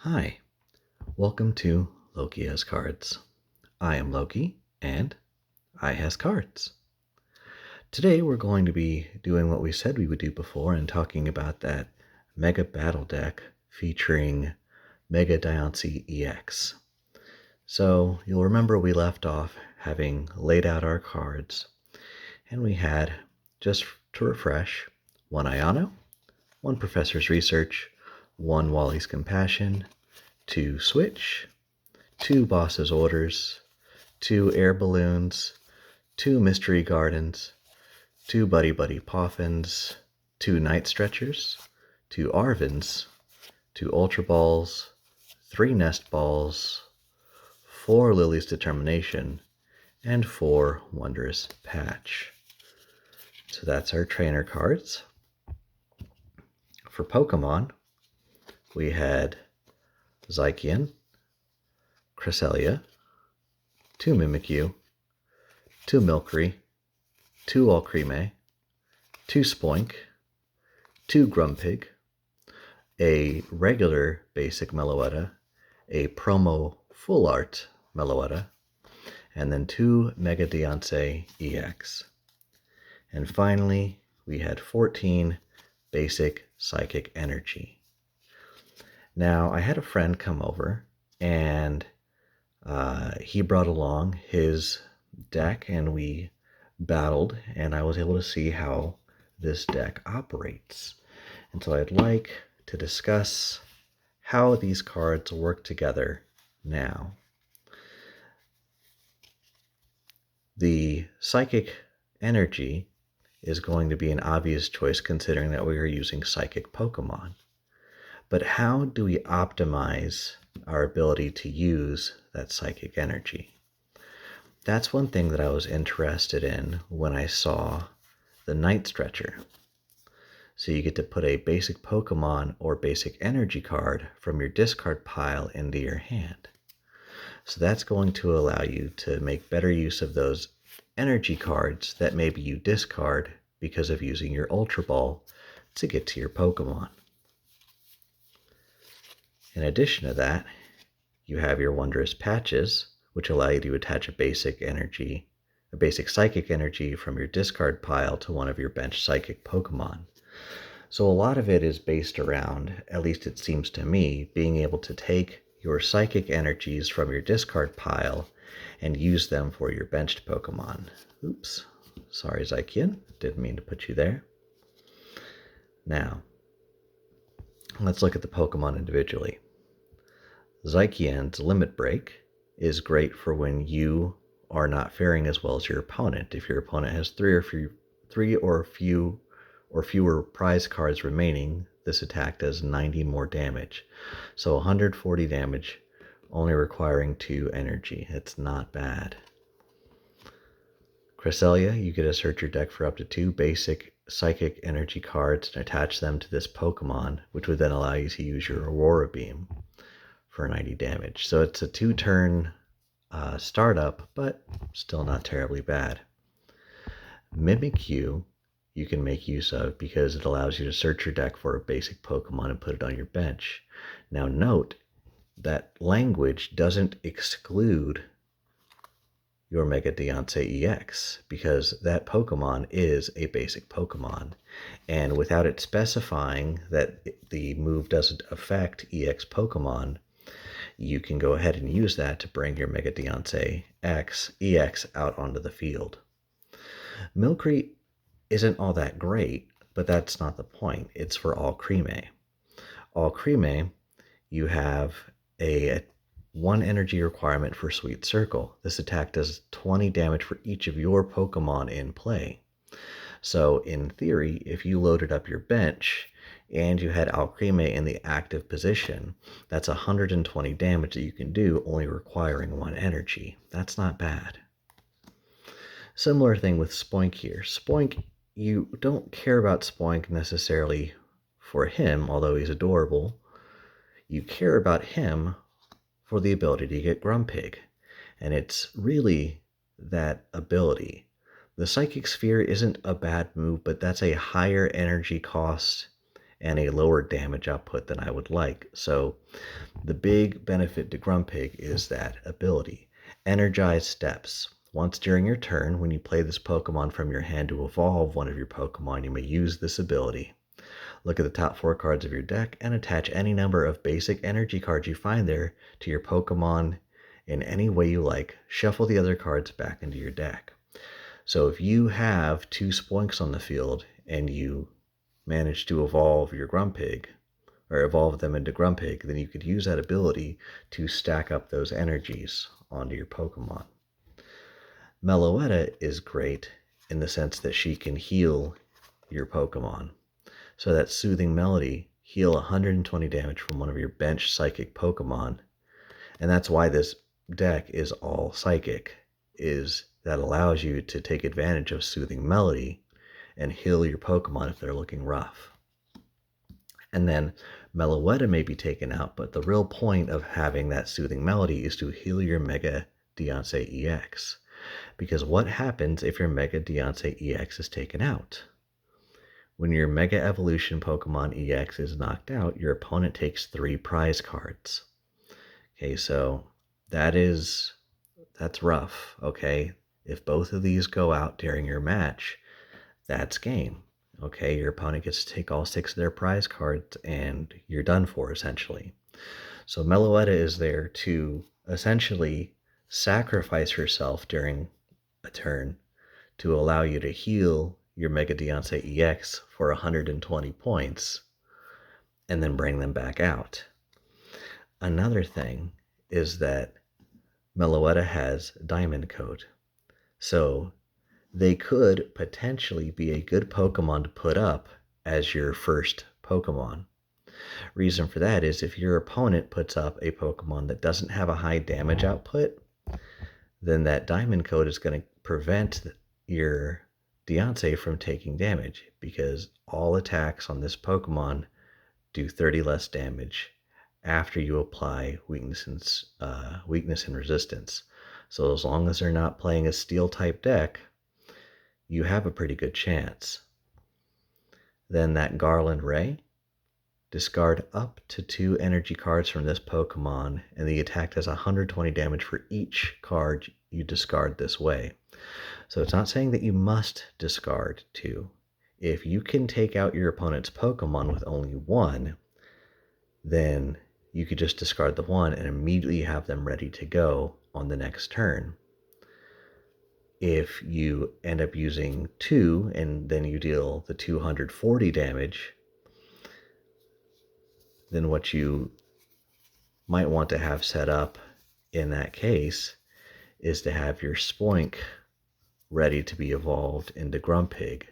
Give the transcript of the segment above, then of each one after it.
Hi, welcome to Loki Has Cards. I am Loki, and I has cards. Today we're going to be doing what we said we would do before and talking about that Mega Battle deck featuring Mega Diancie EX. So you'll remember we left off having laid out our cards, and we had, just to refresh, one Iono, one Professor's Research, one Wally's Compassion, two Switch, two Boss's Orders, two Air Balloons, two Mystery Gardens, two Buddy Buddy Poffins, two Night Stretchers, two Arvins, two Ultra Balls, three Nest Balls, four Lily's Determination, and four Wondrous Patch. So that's our trainer cards. For Pokemon, we had Zykian, Cresselia, two Mimikyu, two Milcery, two Alcremie, two Spoink, two Grumpig, a regular basic Meloetta, a promo full art Meloetta, and then two Mega Diancie EX. And finally, we had 14 basic Psychic Energy. Now, I had a friend come over, and he brought along his deck, and we battled, and I was able to see how this deck operates. And so I'd like to discuss how these cards work together now. The Psychic Energy is going to be an obvious choice considering that we are using Psychic Pokemon. But how do we optimize our ability to use that Psychic Energy? That's one thing that I was interested in when I saw the Night Stretcher. So you get to put a basic Pokemon or basic energy card from your discard pile into your hand. So that's going to allow you to make better use of those energy cards that maybe you discard because of using your Ultra Ball to get to your Pokemon. In addition to that, you have your Wondrous Patches, which allow you to attach a basic Psychic Energy from your discard pile to one of your bench Psychic Pokemon. So a lot of it is based around, at least it seems to me, being able to take your Psychic Energies from your discard pile and use them for your benched Pokemon. Oops, sorry Zykian, didn't mean to put you there. Now, let's look at the Pokemon individually. Zykian's Limit Break is great for when you are not faring as well as your opponent. If your opponent has three or fewer prize cards remaining, this attack does 90 more damage. So 140 damage, only requiring 2 energy. It's not bad. Cresselia, you get to search your deck for up to 2 basic Psychic Energy cards and attach them to this Pokemon, which would then allow you to use your Aurora Beam for 90 damage. So it's a 2-turn startup, but still not terribly bad. Mimikyu you can make use of because it allows you to search your deck for a basic Pokemon and put it on your bench. Now note that language doesn't exclude your Mega Diancie EX because that Pokemon is a basic Pokemon. And without it specifying that the move doesn't affect EX Pokemon, you can go ahead and use that to bring your Mega Diancie EX out onto the field. Milcery isn't all that great, but that's not the point. It's for Alcremie. Alcremie, you have a 1 energy requirement for Sweet Circle. This attack does 20 damage for each of your Pokemon in play. So in theory, if you loaded up your bench and you had Alcremie in the active position, that's 120 damage that you can do, only requiring 1 energy. That's not bad. Similar thing with Spoink here. Spoink, you don't care about Spoink necessarily for him, although he's adorable. You care about him for the ability to get Grumpig. And it's really that ability. The Psychic Sphere isn't a bad move, but that's a higher energy cost and a lower damage output than I would like. So the big benefit to Grumpig is that ability. Energized Steps. Once during your turn, when you play this Pokemon from your hand to evolve one of your Pokemon, you may use this ability. Look at the top 4 cards of your deck and attach any number of basic energy cards you find there to your Pokemon in any way you like. Shuffle the other cards back into your deck. So if you have 2 Spoinks on the field and you manage to evolve your Grumpig, or evolve them into Grumpig, then you could use that ability to stack up those energies onto your Pokemon. Meloetta is great in the sense that she can heal your Pokemon. So that Soothing Melody, heal 120 damage from one of your bench Psychic Pokemon. And that's why this deck is all Psychic, is that allows you to take advantage of Soothing Melody and heal your Pokemon if they're looking rough. And then Meloetta may be taken out, but the real point of having that Soothing Melody is to heal your Mega Diancie EX. Because what happens if your Mega Diancie EX is taken out? When your Mega Evolution Pokemon EX is knocked out, your opponent takes 3 prize cards. Okay, so that's rough, okay? If both of these go out during your match, that's game. Okay, your opponent gets to take all 6 of their prize cards and you're done for, essentially. So Meloetta is there to essentially sacrifice herself during a turn to allow you to heal your Mega Diancie EX for 120 points and then bring them back out. Another thing is that Meloetta has Diamond Coat. So they could potentially be a good Pokemon to put up as your first Pokemon. Reason for that is if your opponent puts up a Pokemon that doesn't have a high damage output, then that Diamond Coat is going to prevent your Diancie from taking damage, because all attacks on this Pokemon do 30 less damage after you apply weakness and resistance. So as long as they're not playing a Steel type deck, you have a pretty good chance. Then that Garland Ray, discard up to 2 energy cards from this Pokemon, and the attack does 120 damage for each card you discard this way. So it's not saying that you must discard 2. If you can take out your opponent's Pokemon with only 1, then you could just discard the 1 and immediately have them ready to go on the next turn. If you end up using 2 and then you deal the 240 damage, then what you might want to have set up in that case is to have your Spoink ready to be evolved into Grumpig,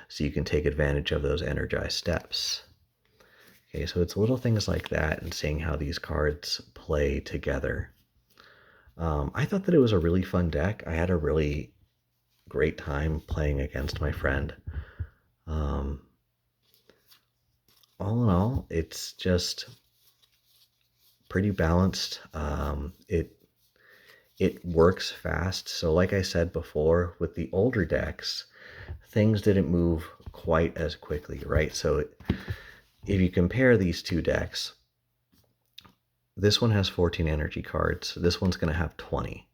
so you can take advantage of those energized steps. Okay, so it's little things like that and seeing how these cards play together. I thought that it was a really fun deck. I had a really great time playing against my friend. All in all, it's just pretty balanced. It works fast. So like I said before, with the older decks, things didn't move quite as quickly, right? So if you compare these 2 decks, this one has 14 energy cards. This one's going to have 20.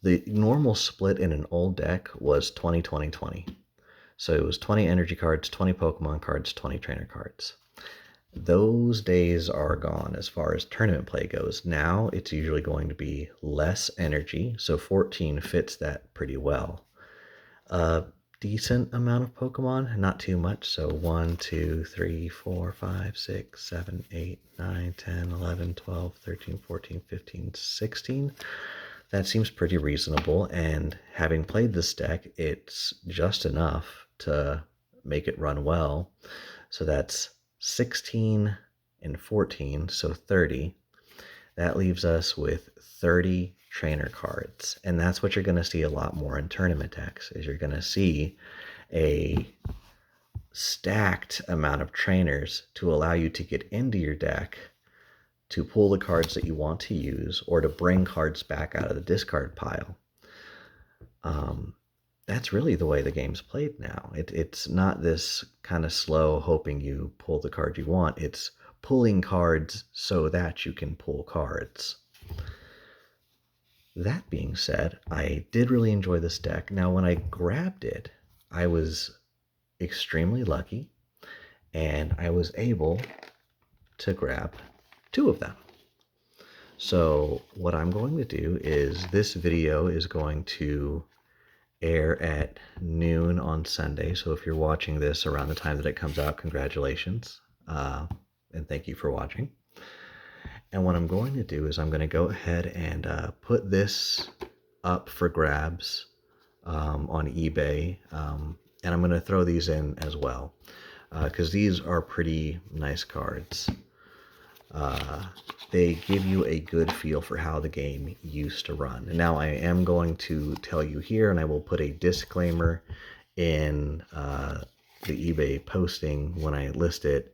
The normal split in an old deck was 20-20-20. So it was 20 energy cards, 20 Pokemon cards, 20 trainer cards. Those days are gone as far as tournament play goes. Now it's usually going to be less energy, so 14 fits that pretty well. A decent amount of Pokemon, not too much, so 1, 2, 3, 4, 5, 6, 7, 8, 9, 10, 11, 12, 13, 14, 15, 16. That seems pretty reasonable, and having played this deck, it's just enough to make it run well. So that's 16 and 14, so 30. That leaves us with 30 trainer cards, and that's what you're going to see a lot more in tournament decks, is you're going to see a stacked amount of trainers to allow you to get into your deck to pull the cards that you want to use or to bring cards back out of the discard pile. that's really the way the game's played now. It's not this kind of slow hoping you pull the card you want. It's pulling cards so that you can pull cards. That being said, I did really enjoy this deck. Now, when I grabbed it, I was extremely lucky, and I was able to grab 2 of them. So what I'm going to do is this video is going to air at noon on Sunday. So if you're watching this around the time that it comes out, congratulations. And thank you for watching. And what I'm going to do is I'm going to go ahead and put this up for grabs on eBay. And I'm going to throw these in as well because these are pretty nice cards. They give you a good feel for how the game used to run. And now I am going to tell you here, and I will put a disclaimer in the eBay posting when I list it.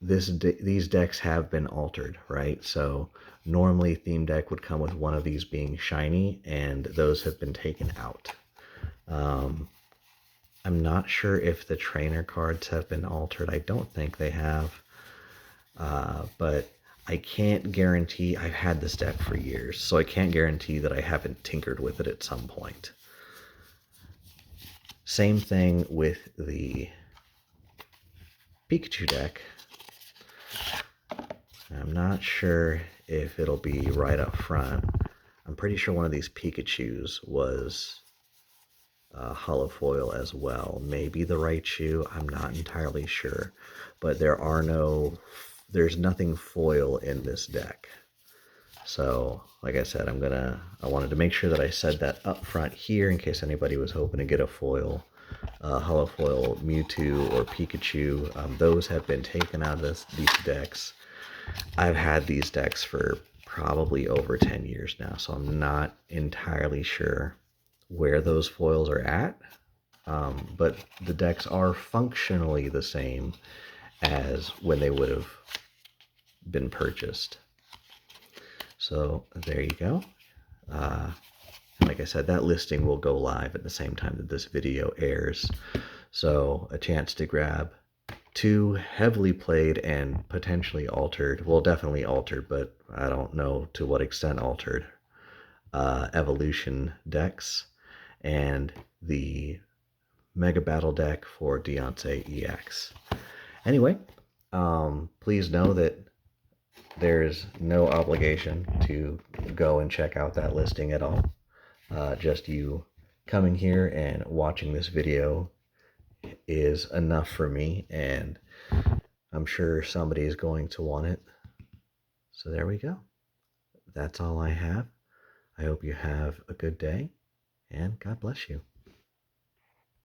These decks have been altered, right? So normally Theme Deck would come with one of these being shiny, and those have been taken out. I'm not sure if the trainer cards have been altered. I don't think they have. But I can't guarantee. I've had this deck for years, so I can't guarantee that I haven't tinkered with it at some point. Same thing with the Pikachu deck. I'm not sure if it'll be right up front. I'm pretty sure one of these Pikachus was hollow foil as well. Maybe the Raichu, I'm not entirely sure. But there's nothing foil in this deck. So, like I said, I wanted to make sure that I said that up front here in case anybody was hoping to get a foil, hollow foil Mewtwo or Pikachu. Those have been taken out of these decks. I've had these decks for probably over 10 years now, so I'm not entirely sure where those foils are at. But the decks are functionally the same as when they would have been purchased. So there you go. Like I said, that listing will go live at the same time that this video airs. So a chance to grab 2 heavily played and potentially altered, well, definitely altered, but I don't know to what extent altered, evolution decks, and the Mega Battle deck for Diancie EX. Anyway, please know that there's no obligation to go and check out that listing at all. Just you coming here and watching this video is enough for me, and I'm sure somebody is going to want it. So there we go. That's all I have. I hope you have a good day, and God bless you.